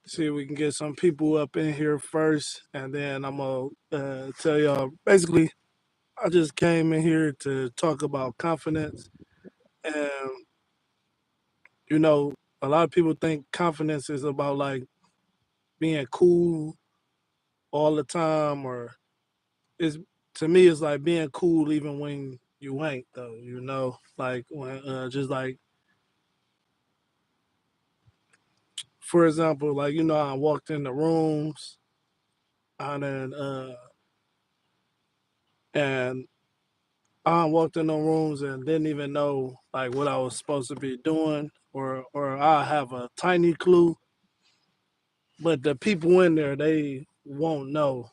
See if we can get some people up in here first, and then I'm gonna tell y'all. Basically, I just came in here to talk about confidence, and you know, a lot of people think confidence is about like being cool all the time, or it's to me it's like being cool even when you ain't though. Like when just like for example, like I walked in the rooms, and then and I walked in the rooms and didn't even know like what I was supposed to be doing, or I have a tiny clue, but the people in there they won't know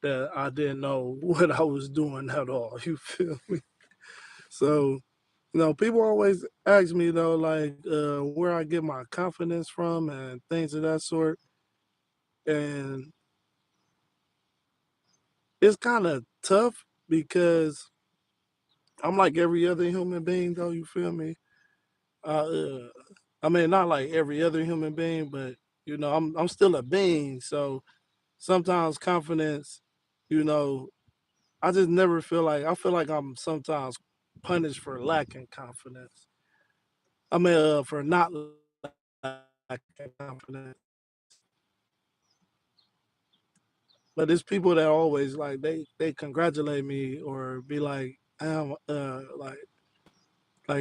that I didn't know what I was doing at all. You feel me? So people always ask me though, like where I get my confidence from and things of that sort, and it's kind of tough because I'm like every other human being, though. You feel me? Uh, I mean, not like every other human being, but I'm still a being. So sometimes confidence, you know, I just never feel like I feel like I'm sometimes punished for lacking confidence. I mean, for not lacking confidence. But it's people that always like they congratulate me or be like, like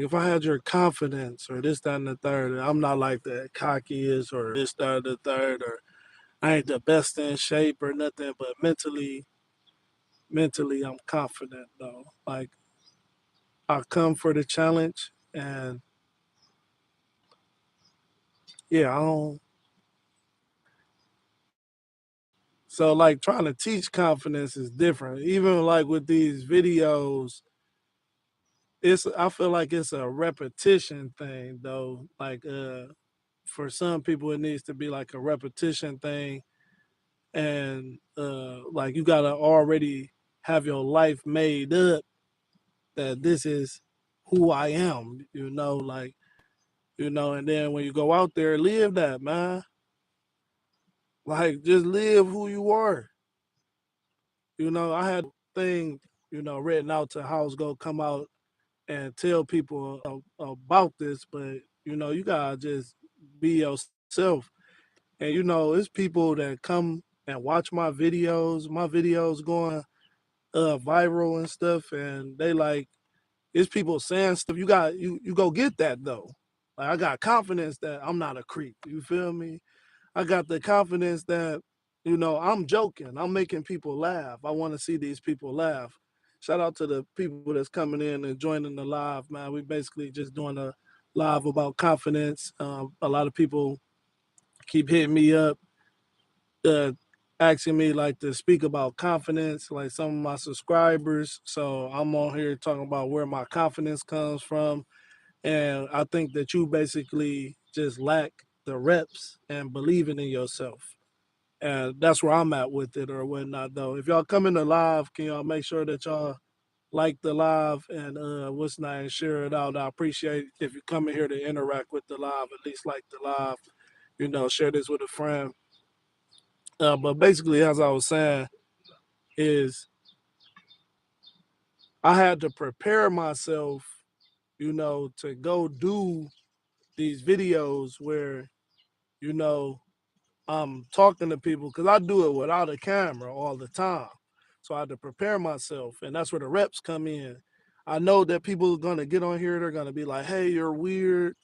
if I had your confidence or this, that, and the third, I'm not like the cockiest or this, that, and the third, or I ain't the best in shape or nothing, but mentally, I'm confident though. Like I come for the challenge, and yeah, I don't. So like trying to teach confidence is different. Even like with these videos, I feel like it's a repetition thing though. Like for some people, it needs to be like a repetition thing, and like you gotta already have your life made up that this is who I am, like and then when you go out there, live that, man. Like just live who you are. I had thing, written out to how I was gonna come out and tell people about this, but you gotta just be yourself. And it's people that come and watch my videos going viral and stuff, and they like it's people saying stuff. You go get that though. Like I got confidence that I'm not a creep. You feel me? I got the confidence that I'm joking. I'm making people laugh. I want to see these people laugh. Shout out to the people that's coming in and joining the live, man. We basically just doing a live about confidence. A lot of people keep hitting me up, uh, asking me like to speak about confidence, like some of my subscribers. So I'm on here talking about where my confidence comes from, and I think that you basically just lack the reps and believing in yourself. And that's where I'm at with it or whatnot though. If y'all come in the live, can y'all make sure that y'all like the live and what's not and share it out. I appreciate if you come in here to interact with the live, at least like the live, share this with a friend. But basically, as I was saying, is I had to prepare myself, to go do these videos where, you know, I'm talking to people because I do it without a camera all the time. So I had to prepare myself, and that's where the reps come in. I know that people are gonna get on here. They're gonna be like, "Hey, you're weird.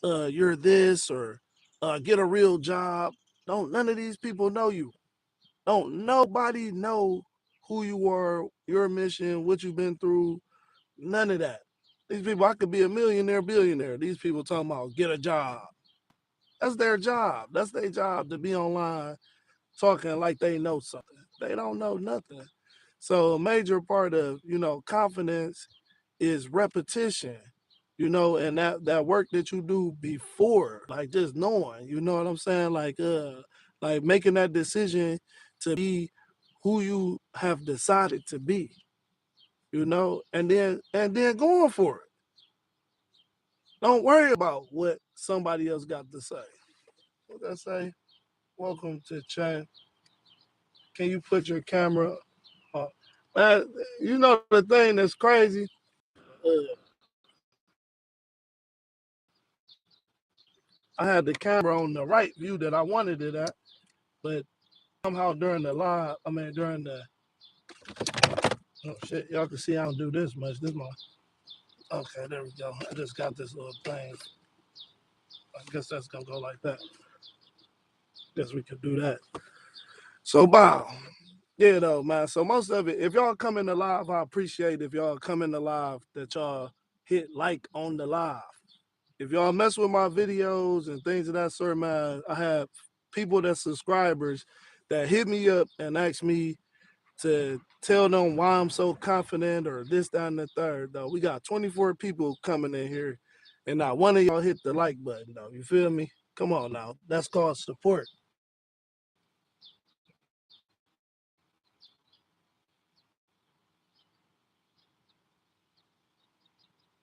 You're this," or "Get a real job." Don't none of these people know you. Don't nobody know who you are, your mission, what you've been through. None of that. These people, I could be a millionaire, billionaire. These people talking about get a job. That's their job. That's their job to be online talking like they know something. They don't know nothing. So a major part of, confidence is repetition, and that work that you do before, like just knowing, you know what I'm saying? Like making that decision to be who you have decided to be, and then going for it. Don't worry about what somebody else got to say. What I say? Welcome to chat. Can you put your camera on? Man, you know the thing that's crazy? I had the camera on the right view that I wanted it at, but somehow during the live, I mean during the oh shit, y'all can see I don't do this much. This my okay, there we go. I just got this little thing. I guess that's gonna go like that. Guess we could do that. So wow. Yeah though, man. So most of it, if y'all come in the live, I appreciate if y'all come in the live that y'all hit like on the live. If y'all mess with my videos and things of that sort, man, I have people that subscribers that hit me up and ask me to tell them why I'm so confident or this, that, and the third. Though we got 24 people coming in here, and not one of y'all hit the like button. Though you feel me? Come on now, that's called support.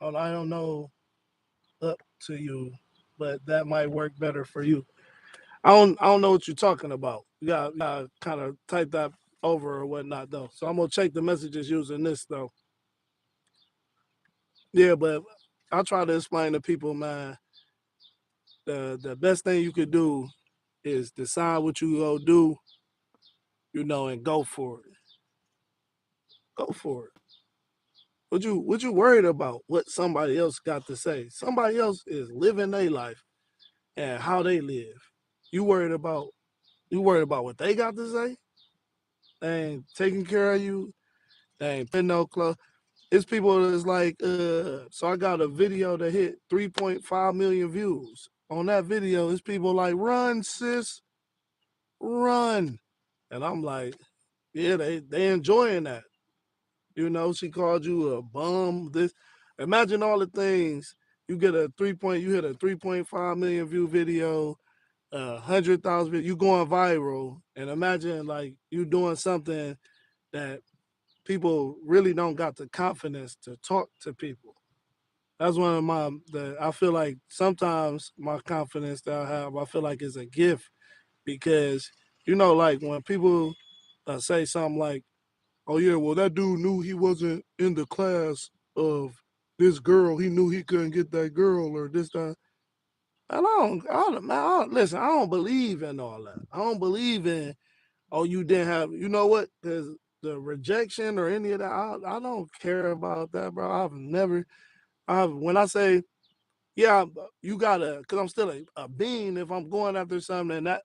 I don't know up to you, but that might work better for you. I don't know what you're talking about. You got kind of type that over or whatnot though. So I'm gonna check the messages using this though. Yeah, but I try to explain to people, man, the best thing you could do is decide what you go do, and go for it. Go for it. What you worried about what somebody else got to say? Somebody else is living their life and how they live. You worried about what they got to say? They ain't taking care of you. They ain't putting no clothes. It's people that's like, so I got a video that hit 3.5 million views. On that video, it's people like, run, sis, run. And I'm like, yeah, they enjoying that. She called you a bum. This imagine all the things you hit a 3.5 million view video, 100,000 you going viral, and imagine like you doing something that people really don't got the confidence to talk to people. That's one of I feel like sometimes my confidence that I have, I feel like is a gift because like when people say something like, "Oh yeah, well that dude knew he wasn't in the class of this girl. He knew he couldn't get that girl or this that." And man, listen. I don't believe in all that. I don't believe in you didn't have. You know what? There's the rejection or any of that. I don't care about that, bro. I've never. When I say yeah, you gotta, because I'm still a being. If I'm going after something and that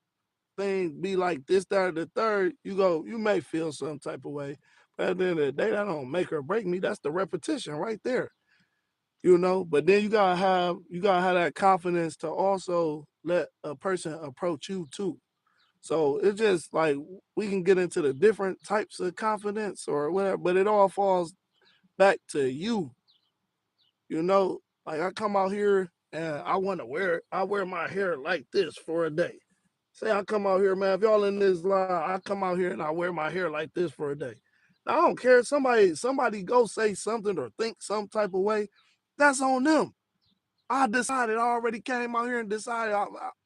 thing be like this, that, or the third, you may feel some type of way. But at the end of the day, that don't make or break me. That's the repetition right there, But then you gotta have that confidence to also let a person approach you too. So it's just like we can get into the different types of confidence or whatever, but it all falls back to you. Like I come out here and I wear my hair like this for a day. Say I come out here, man. If y'all in this line, I come out here and I wear my hair like this for a day. Now, I don't care. Somebody go say something or think some type of way. That's on them. I decided. I already came out here and decided.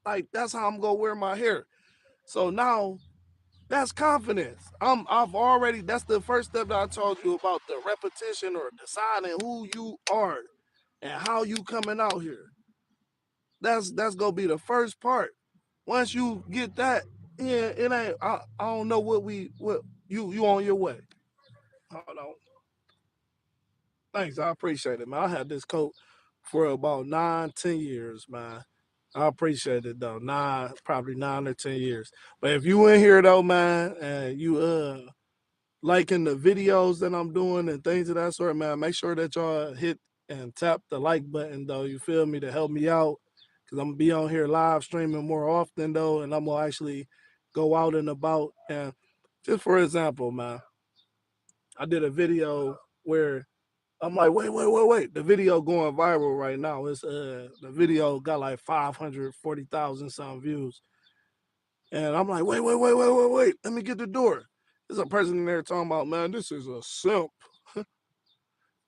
Like that's how I'm gonna wear my hair. So now that's confidence. I've already. That's the first step that I told you about the repetition or deciding who you are and how you coming out here. That's gonna be the first part. Once you get that, yeah, it ain't. I don't know what you on your way. Hold on. Thanks, I appreciate it, man. I had this coat for about 9, 10 years, man. I appreciate it though. Probably 9 or 10 years. But if you in here though, man, and you liking the videos that I'm doing and things of that sort, man, make sure that y'all hit and tap the like button though. You feel me to help me out because I'm gonna be on here live streaming more often though, and I'm gonna actually go out and about. And just for example, man, I did a video where I'm like, wait. The video going viral right now. The video got like 540,000 some views. And I'm like, wait. Let me get the door. There's a person in there talking about, man, this is a simp.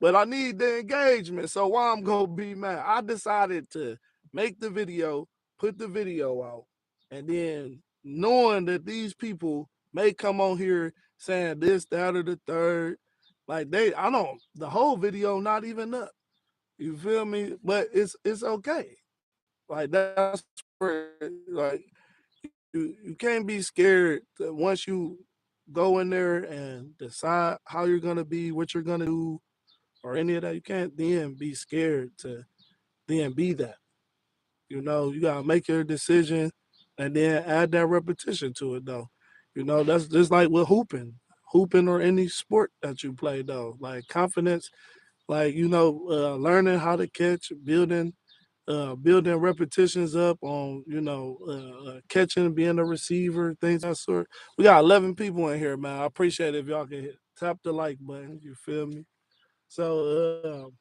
But I need the engagement. So why I'm gonna be mad? I decided to make the video, put the video out, and then knowing that these people may come on here saying this, that, or the third. Like I don't. The whole video not even up. You feel me? But it's okay. Like that's where like you can't be scared that once you go in there and decide how you're gonna be, what you're gonna do, or any of that. You can't then be scared to then be that. You gotta make your decision and then add that repetition to it though. That's just like with hooping or any sport that you play though. Like confidence, like learning how to catch, building repetitions up on catching, being a receiver, things of that sort. We got 11 people in here, man. I appreciate it if y'all can tap the like button. You feel me? So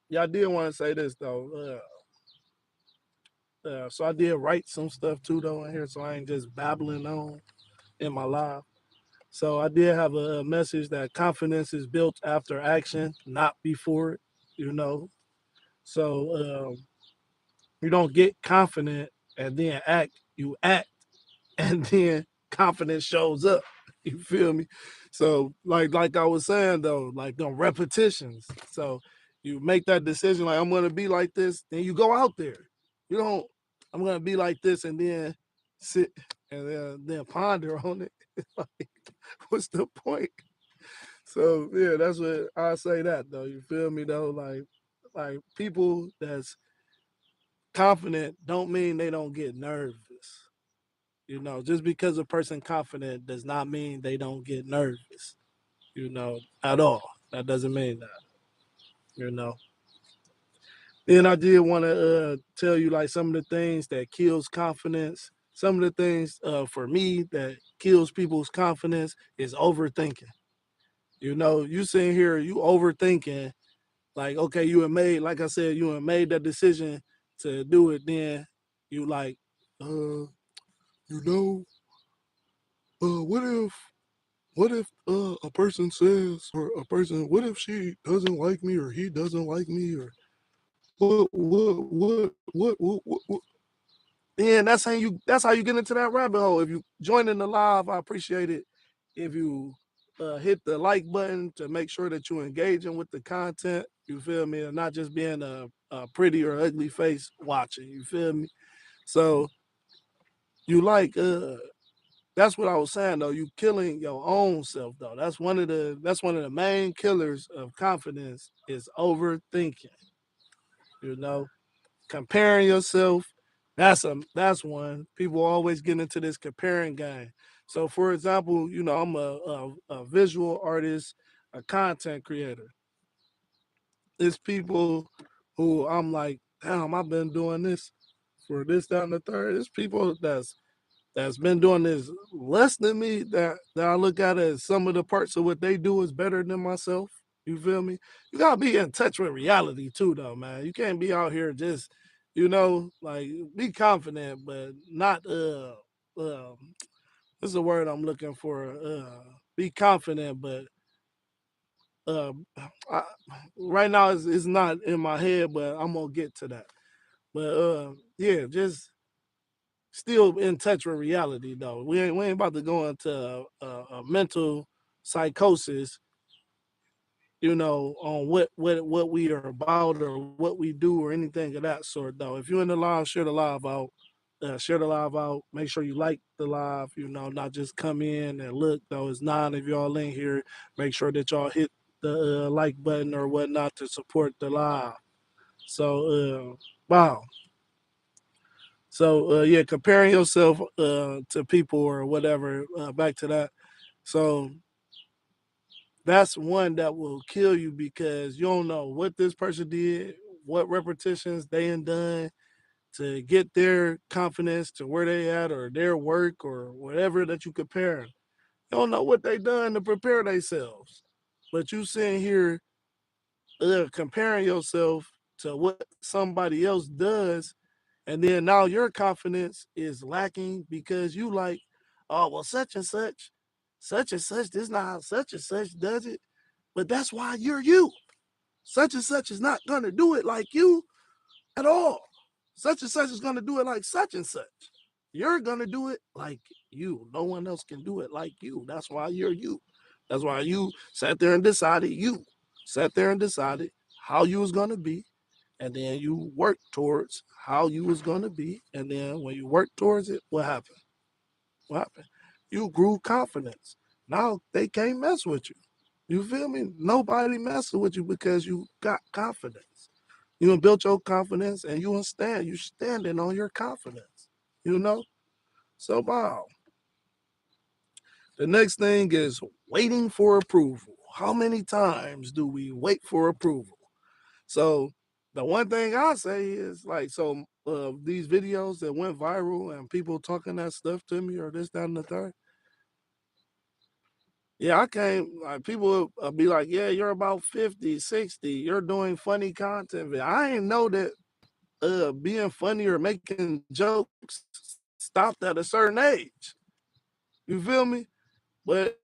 yeah, I did want to say this though. So I did write some stuff too though in here, so I ain't just babbling on in my live. So I did have a message that confidence is built after action, not before it. You know, so you don't get confident and then act. You act and then confidence shows up. You feel me? So like I was saying though, like the repetitions. So you make that decision like I'm gonna be like this, then you go out there. You don't I'm gonna be like this and then sit and then ponder on it. Like, what's the point? So yeah, that's what I say that though. You feel me though? Like people that's confident don't mean they don't get nervous. Just because a person confident does not mean they don't get nervous, at all. That doesn't mean that, you know. Then I did want to tell you like some of the things that kills confidence. Some of the things for me that kills people's confidence is overthinking. You sitting here, you overthinking, like, okay, you have made, like I said, you have made that decision to do it, then you like, you know, what if a person says or a person what if she doesn't like me or he doesn't like me or what and that's how you get into that rabbit hole. If you join in the live, I appreciate it. If you hit the like button to make sure that you're engaging with the content, you feel me, and not just being a pretty or ugly face watching, you feel me. So you like that's what I was saying though. You killing your own self though. That's one of the main killers of confidence is overthinking. You know, comparing yourself. That's one. People always get into this comparing game. So for example, I'm a visual artist, a content creator. It's people who I'm like, damn, I've been doing this for this, that, and the third. It's people that's been doing this less than me that I look at as some of the parts of what they do is better than myself. You feel me? You gotta be in touch with reality too, though, man. You can't be out here just, like be confident, but not this is a word I'm looking for. Be confident, but uh, I, right now it's not in my head, but I'm gonna get to that. But yeah, just still in touch with reality though. We ain't about to go into a mental psychosis, on what we are about or what we do or anything of that sort though. If you're in the live, share the live out. Share the live out. Make sure you like the live, not just come in and look though. It's 9 of y'all in here. Make sure that y'all hit the like button or whatnot to support the live. So wow. So yeah, comparing yourself to people or whatever. Back to that. So that's one that will kill you because you don't know what this person did, what repetitions they ain't done to get their confidence to where they at or their work or whatever that you compare. You don't know what they done to prepare themselves. But you sitting here comparing yourself to what somebody else does, and then now your confidence is lacking because you like, oh well, such and such. This is not how such and such does it, but that's why you're you. Such and such is not gonna do it like you at all. Such and such is gonna do it like such and such. You're gonna do it like you. No one else can do it like you. That's why you're you. That's why you sat there and decided you sat there and decided how you was gonna be, and then you worked towards how you was gonna be, and then when you worked towards it, what happened? What happened? You grew confidence. Now they can't mess with you. You feel me? Nobody messing with you because you got confidence. You done built your confidence and you standing on your confidence. You know? So wow. The next thing is waiting for approval. How many times do we wait for approval? So the one thing I say is like, so these videos that went viral and people talking that stuff to me or this, that, and the third. Yeah, I can't, like, people be like, yeah, you're about 50, 60, you're doing funny content. I ain't know that being funny or making jokes stopped at a certain age. You feel me? But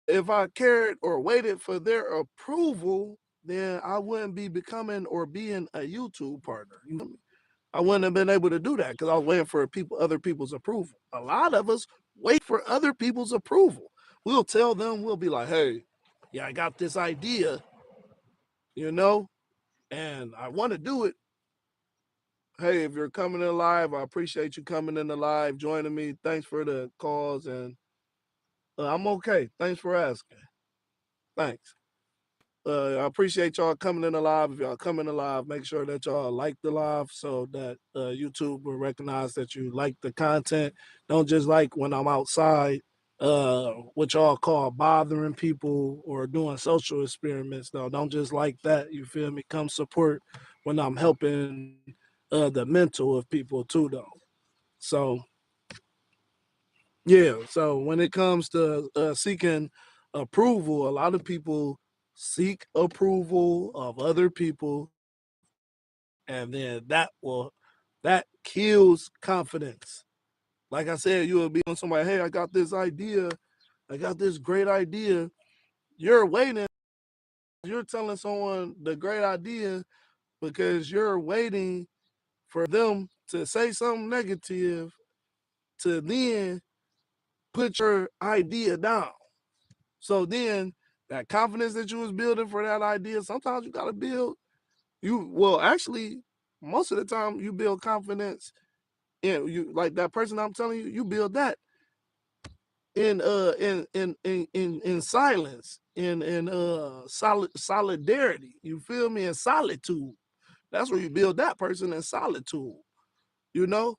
if I cared or waited for their approval, then I wouldn't be becoming or being a YouTube partner. You know, I wouldn't have been able to do that because I was waiting for other people's approval. A lot of us wait for other people's approval. We'll tell them, we'll be like, hey, yeah, I got this idea, you know, and I want to do it. Hey, if you're coming in live, I appreciate you coming in the live, joining me. Thanks for the calls, and I'm okay. Thanks for asking. Thanks. I appreciate y'all coming in the live. If y'all coming in live, make sure that y'all like the live so that YouTube will recognize that you like the content. Don't just like when I'm outside, what y'all call bothering people or doing social experiments. No, don't just like that. You feel me? Come support when I'm helping the mental of people too, though. So yeah. So when it comes to seeking approval, a lot of people seek approval of other people, and then that kills confidence. Like I said, you will be on somebody, hey, I got this idea, I got this great idea. You're waiting, you're telling someone the great idea because you're waiting for them to say something negative to then put your idea down. So then that confidence that you was building for that idea, sometimes you gotta build actually most of the time you build confidence in you, like that person I'm telling you, you build that in silence, in solidarity. You feel me? In solitude. That's where you build that person in solitude, you know?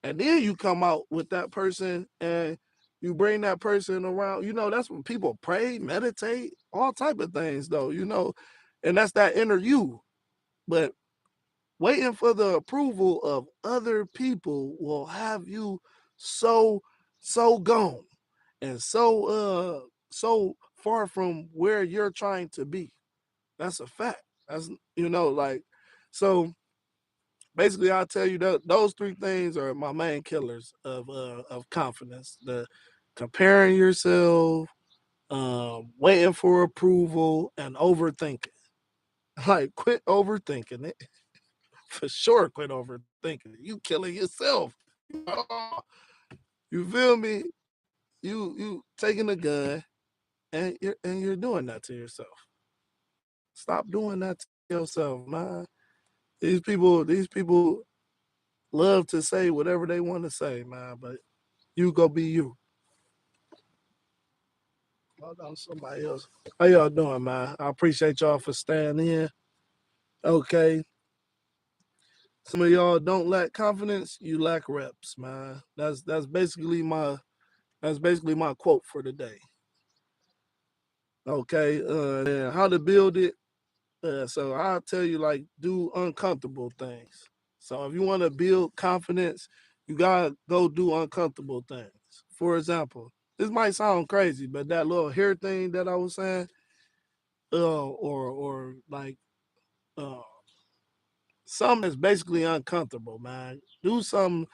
And then you come out with that person and you bring that person around. You know, that's when people pray, meditate, all type of things, though, you know, and that's that inner you. But waiting for the approval of other people will have you so gone and so far from where you're trying to be. That's a fact. That's, you know, like, so basically I'll tell you that those three things are my main killers of confidence. The comparing yourself, waiting for approval, and overthinking. Like, quit overthinking it. For sure, quit overthinking it. You killing yourself. You feel me? You taking a gun and you're doing that to yourself. Stop doing that to yourself, man. These people love to say whatever they want to say, man, but you go be you. Hold on, somebody else. How y'all doing, man? I appreciate y'all for staying in. Okay. Some of y'all don't lack confidence, you lack reps, man. That's basically my quote for the day. Okay. And how to build it. So I'll tell you, like, do uncomfortable things. So if you want to build confidence, you gotta go do uncomfortable things. For example, this might sound crazy, but that little hair thing that I was saying, or like uh something that's basically uncomfortable, man. Do something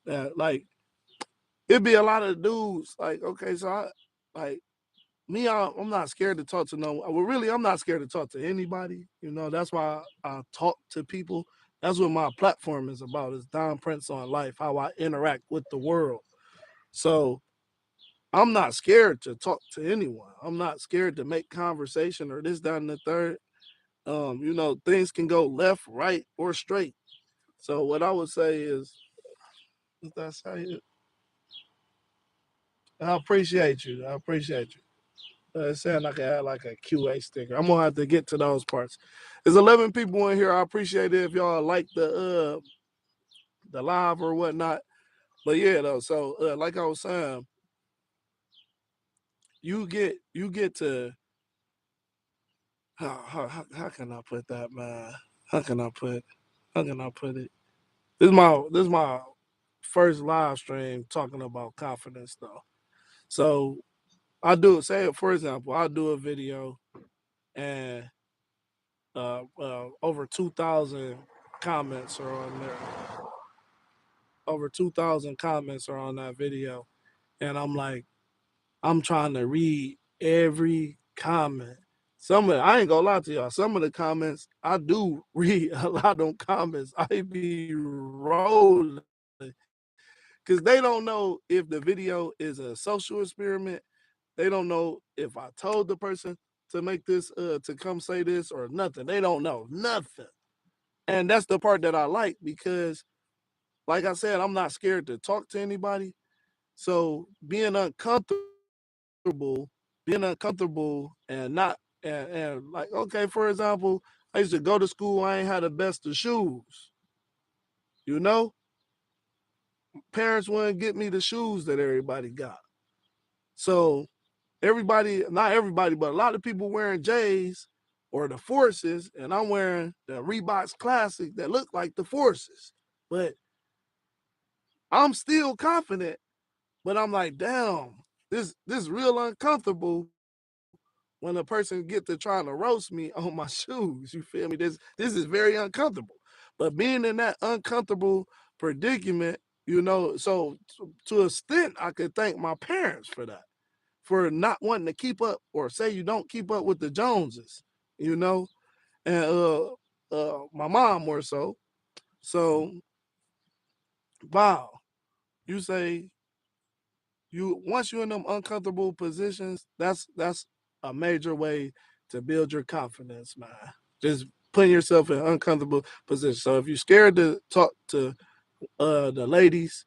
that, like, it'd be a lot of dudes like, okay, so I like me, I'm not scared to talk to no. Well, really, I'm not scared to talk to anybody. You know, that's why I talk to people. That's what my platform is about. Is Don Prince on life, how I interact with the world. So I'm not scared to talk to anyone. I'm not scared to make conversation or this, that, and the third. Things can go left, right, or straight. So what I would say is, that's how you. I appreciate you. I appreciate you. Saying I can add like a QA sticker. I'm gonna have to get to those parts. There's 11 people in here. I appreciate it if y'all like the live or whatnot. But yeah, though. So like I was saying, you get to how can I put that, man? How can I put how can I put it? This is my first live stream talking about confidence though. So I do say for example, I do a video and over 2,000 comments are on there. Over 2,000 comments are on that video, and I'm trying to read every comment. I ain't gonna lie to y'all. Some of the comments I do read a lot of them comments. I be rolling because they don't know if the video is a social experiment. They don't know if I told the person to make this to come say this or nothing. They don't know nothing. And that's the part that I like because like I said, I'm not scared to talk to anybody. So being uncomfortable and not and like okay, for example, I used to go to school, I ain't had the best of shoes. You know? Parents wouldn't get me the shoes that everybody got. So not everybody, but a lot of people wearing J's or the Forces, and I'm wearing the Reeboks Classic that look like the Forces. But I'm still confident, but I'm like, damn, this real uncomfortable when a person get to trying to roast me on my shoes. You feel me? This is very uncomfortable. But being in that uncomfortable predicament, so to a extent, I could thank my parents for that, for not wanting to keep up or say you don't keep up with the Joneses, you know, and my mom more so. So, wow, you say you once you're in them uncomfortable positions, that's a major way to build your confidence, man. Just putting yourself in uncomfortable positions. So if you're scared to talk to the ladies,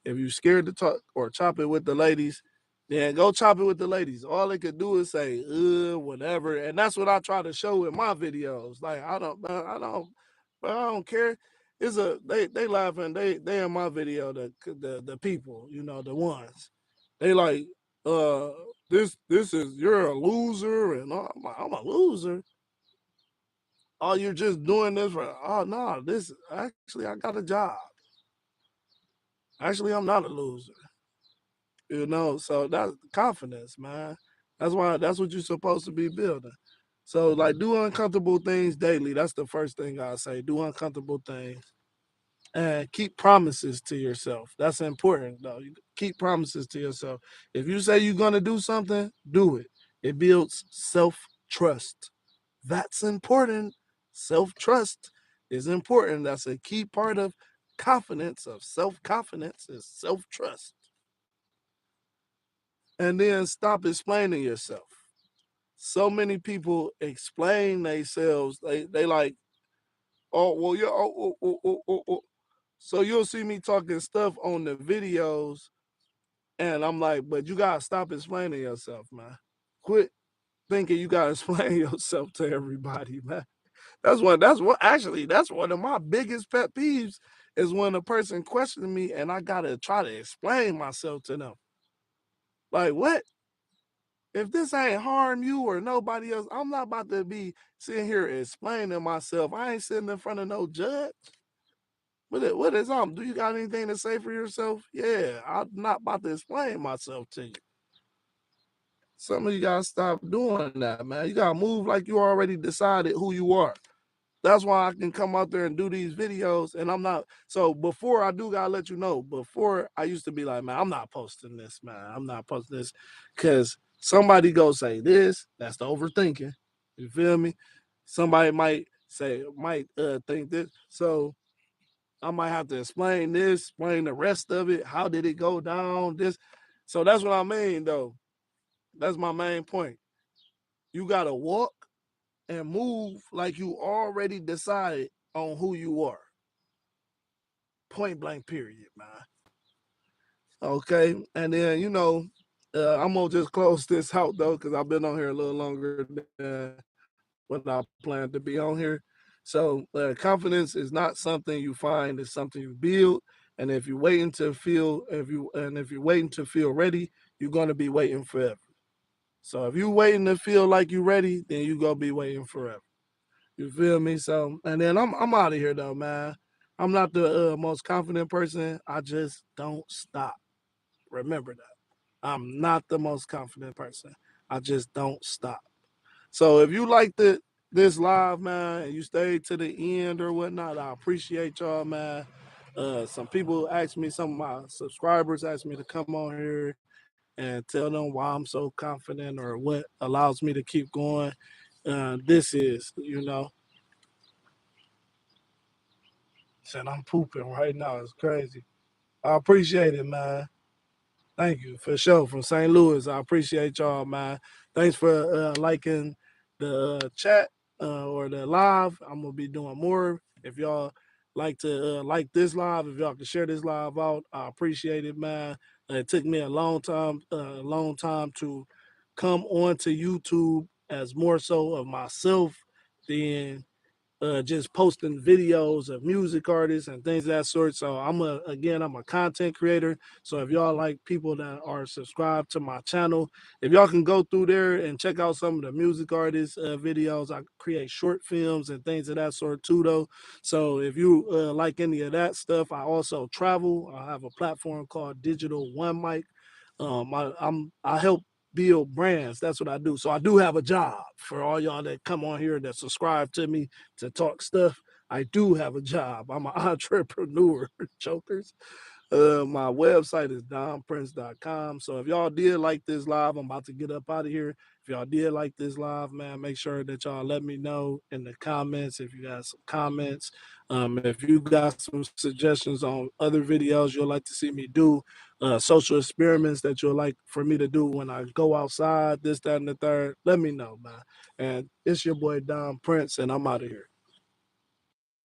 if you're scared to talk or chop it with the ladies, then go chop it with the ladies. All they could do is say, whatever. And that's what I try to show in my videos. Like I don't care. They laughing. They in my video, the people, the ones. They like, uh, this is you're a loser, and I'm a loser. Oh, you're just doing this for no, this actually I got a job. Actually, I'm not a loser. So that's confidence, man. That's what you're supposed to be building. So like do uncomfortable things daily. That's the first thing I say. Do uncomfortable things and keep promises to yourself. That's important though. You keep promises to yourself. If you say you're gonna do something, do it. It builds self-trust. That's important. Self-trust is important. That's a key part of confidence, of self-confidence is self-trust. And then stop explaining yourself. So many people explain themselves. They like, oh well, yeah, oh. So you'll see me talking stuff on the videos, and I'm like, but you gotta stop explaining yourself, man. Quit thinking you gotta explain yourself to everybody, man. That's one of my biggest pet peeves is when a person questions me and I gotta try to explain myself to them. Like what? If this ain't harm you or nobody else, I'm not about to be sitting here explaining myself. I ain't sitting in front of no judge. What is do you got anything to say for yourself? Yeah, I'm not about to explain myself to you. Some of you gotta stop doing that, man. You gotta move like you already decided who you are. That's why I can come out there and do these videos. And I'm not. So before I do, gotta let you know. Before I used to be like, man, I'm not posting this, man. I'm not posting this, because somebody go say this. That's the overthinking. You feel me? Somebody might think this. So I might have to explain this, explain the rest of it. How did it go down? This. So that's what I mean, though. That's my main point. You gotta walk and move like you already decided on who you are. Point blank, period, man. Okay, and then I'm gonna just close this out though, because I've been on here a little longer than what I planned to be on here. So confidence is not something you find; it's something you build. And if you're waiting to feel ready, you're gonna be waiting forever. So if you're waiting to feel like you're ready, then you're gonna be waiting forever. You feel me? So, and then I'm out of here though, man. I'm not the most confident person. I just don't stop. Remember that. I'm not the most confident person. I just don't stop. So if you like this live, man, and you stayed to the end or whatnot, I appreciate y'all, man. Some people asked me, some of my subscribers asked me to come on here and tell them why I'm so confident or what allows me to keep going. This is, said I'm pooping right now. It's crazy. I appreciate it, man. Thank you for sure from St. Louis. I appreciate y'all, man. Thanks for liking the chat or the live. I'm gonna be doing more. If y'all like to like this live, if y'all can share this live out, I appreciate it, man. It took me a long time to come onto YouTube as more so of myself than just posting videos of music artists and things of that sort. So I'm a content creator. So if y'all like people that are subscribed to my channel, if y'all can go through there and check out some of the music artists videos, I create short films and things of that sort too, though. So if you like any of that stuff, I also travel. I have a platform called Digital One Mic. I help build brands. That's what I do. So I do have a job for all y'all that come on here that subscribe to me to talk stuff. I do have a job. I'm an entrepreneur, chokers. My website is donprince.com. So if y'all did like this live, I'm about to get up out of here. If y'all did like this live, man, make sure that y'all let me know in the comments if you got some comments. If you got some suggestions on other videos you'd like to see me do, social experiments that you'd like for me to do when I go outside, this, that, and the third, let me know, man. And it's your boy Don Prince, and I'm out of here.